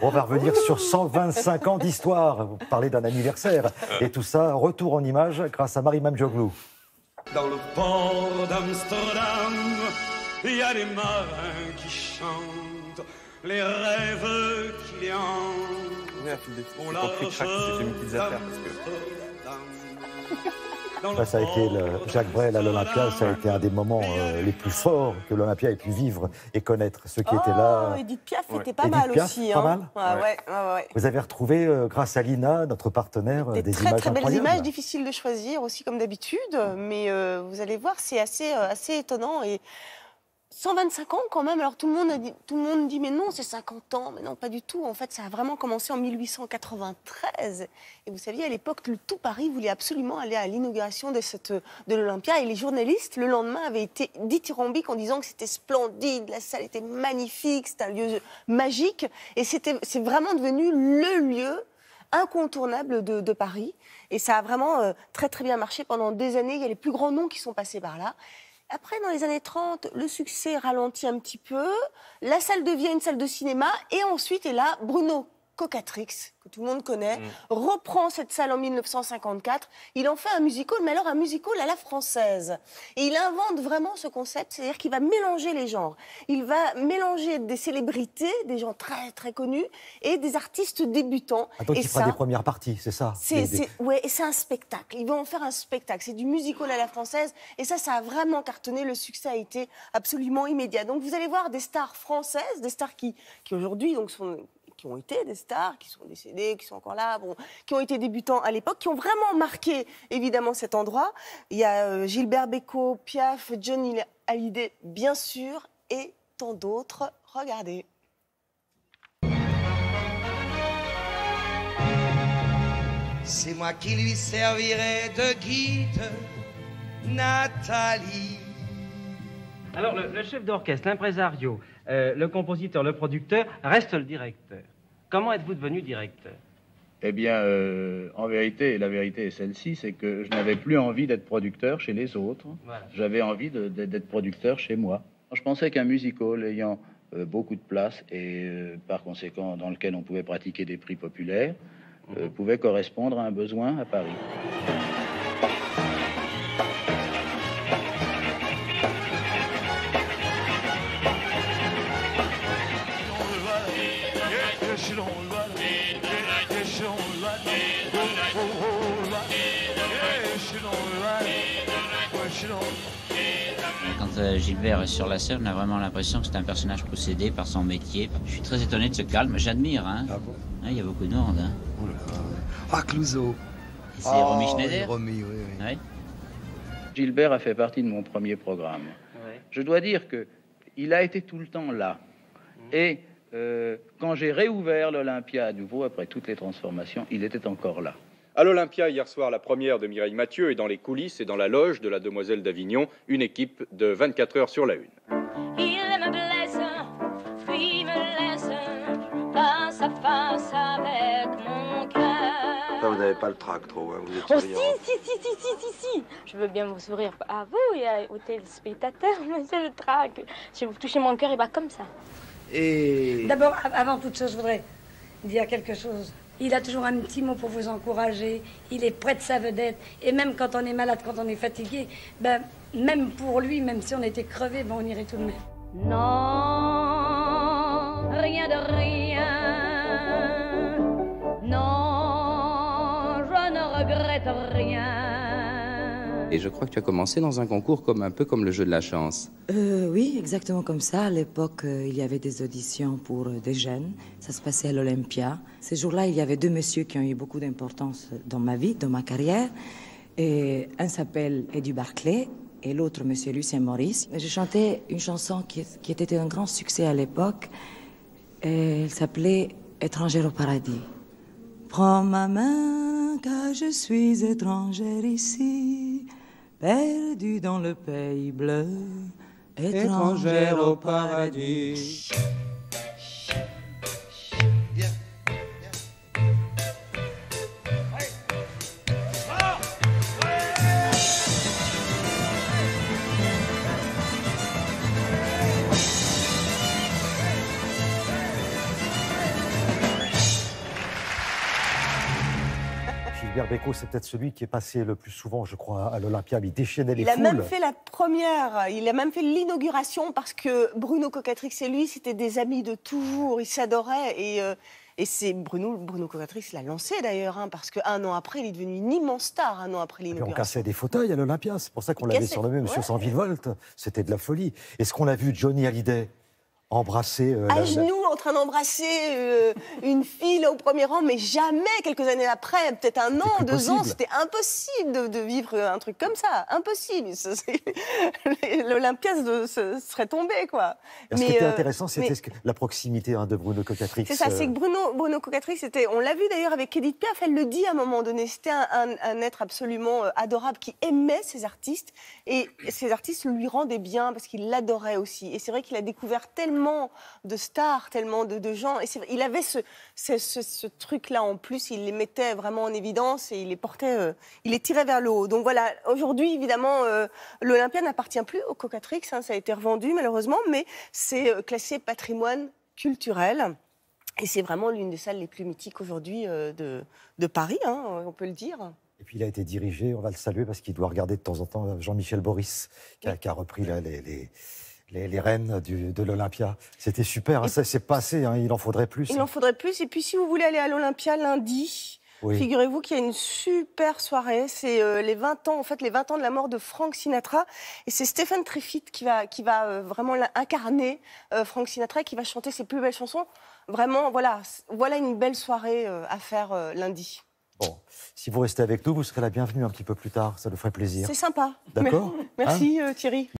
On va revenir sur 125 ans d'histoire. Vous parlez d'un anniversaire. Et tout ça, retour en images grâce à Marie Mamdjoglou. Dans le port d'Amsterdam, il y a des marins qui chantent les rêves qui hantent. Oui, au large d'Amsterdam. Ça a été Jacques Brel à l'Olympia, ça a été un des moments les plus forts que l'Olympia ait pu vivre et connaître. Ceux qui étaient là. Edith Piaf était pas mal aussi. Pas mal. Ouais. Vous avez retrouvé, grâce à Lina, notre partenaire, des images incroyables. Très belles images, difficiles de choisir aussi comme d'habitude, mais vous allez voir, c'est assez étonnant. Et 125 ans quand même, alors tout le monde dit mais non, c'est 50 ans, mais non, pas du tout. En fait, ça a vraiment commencé en 1893. Et vous saviez, à l'époque, tout Paris voulait absolument aller à l'inauguration de l'Olympia. Et les journalistes, le lendemain, avaient été dithyrambiques en disant que c'était splendide, la salle était magnifique, c'était un lieu magique. Et c'est vraiment devenu le lieu incontournable de Paris. Et ça a vraiment très très bien marché pendant des années. Il y a les plus grands noms qui sont passés par là. Après, dans les années 30, le succès ralentit un petit peu, la salle devient une salle de cinéma, et ensuite est là Bruno Cocatrix, que tout le monde connaît, reprend cette salle en 1954. Il en fait un musical, mais alors un musical à la française. Et il invente vraiment ce concept, c'est-à-dire qu'il va mélanger les genres. Il va mélanger des célébrités, des gens très très connus, et des artistes débutants. Donc il fera des premières parties, c'est ça? Oui, et c'est un spectacle. Il va en faire un spectacle. C'est du musical à la française, et ça a vraiment cartonné. Le succès a été absolument immédiat. Donc vous allez voir des stars françaises, des stars qui aujourd'hui donc qui ont été des stars, qui sont décédés, qui sont encore là, qui ont été débutants à l'époque, qui ont vraiment marqué, évidemment, cet endroit. Il y a Gilbert Bécaud, Piaf, Johnny Hallyday, bien sûr, et tant d'autres. Regardez. C'est moi qui lui servirai de guide, Nathalie. Alors, le chef d'orchestre, l'impresario, le compositeur, le producteur, reste le directeur. Comment êtes-vous devenu directeur? Eh bien, en vérité, la vérité est celle-ci, c'est que je n'avais plus envie d'être producteur chez les autres. Voilà. J'avais envie d'être producteur chez moi. Je pensais qu'un musical ayant beaucoup de place et par conséquent dans lequel on pouvait pratiquer des prix populaires pouvait correspondre à un besoin à Paris. Quand Gilbert est sur la scène, on a vraiment l'impression que c'est un personnage possédé par son métier. Je suis très étonné de ce calme, j'admire. Hein. Ah bon? Il y a beaucoup de monde. Hein. Oh là là. Ah, Clouseau. C'est Romy Schneider? Romy, oui. Oui. Gilbert a fait partie de mon premier programme. Oui. Je dois dire qu'il a été tout le temps là. Et quand j'ai réouvert l'Olympia à nouveau, après toutes les transformations, il était encore là. À l'Olympia, hier soir, la première de Mireille Mathieu, et dans les coulisses et dans la loge de la Demoiselle d'Avignon, une équipe de 24 heures sur la une. Il me blesse, puis me laisse face à face avec mon cœur. Ça, vous n'avez pas le trac trop, hein. Vous êtes si. Je veux bien vous sourire à vous et aux téléspectateurs, mais c'est le trac. Si vous touchez mon cœur, il bat comme ça. Et d'abord, avant toute chose, je voudrais dire quelque chose. Il a toujours un petit mot pour vous encourager. Il est près de sa vedette. Et même quand on est malade, quand on est fatigué, même pour lui, même si on était crevé, on irait tout de même. Non, rien de rien. Non, je ne regrette rien. Et je crois que tu as commencé dans un concours un peu comme le jeu de la chance. Oui, exactement comme ça. À l'époque, il y avait des auditions pour des jeunes. Ça se passait à l'Olympia. Ces jours-là, il y avait deux messieurs qui ont eu beaucoup d'importance dans ma vie, dans ma carrière. Et un s'appelle Eddie Barclay et l'autre, monsieur Lucien Maurice. Je chantais une chanson qui était un grand succès à l'époque. Elle s'appelait « Étrangère au paradis ». Prends ma main, car je suis étrangère ici, perdue dans le pays bleu, étrangère au paradis. Gilbert Bécaud, c'est peut-être celui qui est passé le plus souvent, je crois, à l'Olympia. Il déchaînait les foules. Il a même fait la première, il a même fait l'inauguration parce que Bruno Cocatrix et lui, c'était des amis de toujours, ils s'adoraient. Et c'est Bruno Cocatrix l'a lancé d'ailleurs, hein, parce qu'un an après, il est devenu une immense star, un an après l'inauguration. On cassait des fauteuils à l'Olympia, c'est pour ça qu'on l'avait surnommé Monsieur 100 000 volts. C'était de la folie. Est-ce qu'on a vu Johnny Hallyday embrasser... à genoux, en train d'embrasser une fille au premier rang, mais jamais, quelques années après, peut-être un an, 2 ans, c'était impossible de vivre un truc comme ça. Impossible. L'Olympia serait tombée, quoi. Ce qui était intéressant, c'était la proximité de Bruno Cocatrix. C'est ça, c'est que Bruno Cocatrix, on l'a vu d'ailleurs avec Edith Piaf, elle le dit à un moment donné, c'était un être absolument adorable qui aimait ses artistes, et ses artistes lui rendaient bien parce qu'il l'adorait aussi. Et c'est vrai qu'il a découvert tellement de stars, tellement de gens. Et il avait ce truc-là en plus, il les mettait vraiment en évidence et il les portait, il les tirait vers le haut. Donc voilà, aujourd'hui, évidemment, l'Olympia n'appartient plus au Cocatrix, hein, ça a été revendu malheureusement, mais c'est classé patrimoine culturel. Et c'est vraiment l'une des salles les plus mythiques aujourd'hui de Paris, hein, on peut le dire. Et puis il a été dirigé, on va le saluer parce qu'il doit regarder de temps en temps Jean-Michel Boris, qui a repris les rênes de l'Olympia. C'était super, hein, ça s'est passé, hein, il en faudrait plus. Il en faudrait plus. Et puis si vous voulez aller à l'Olympia lundi, figurez-vous qu'il y a une super soirée. C'est les 20 ans, en fait, les 20 ans de la mort de Frank Sinatra. Et c'est Stephen Triffitt qui va vraiment incarner Frank Sinatra, qui va chanter ses plus belles chansons. Vraiment, voilà une belle soirée à faire lundi. Bon, si vous restez avec nous, vous serez la bienvenue un petit peu plus tard, ça nous ferait plaisir. C'est sympa. D'accord. Merci Thierry.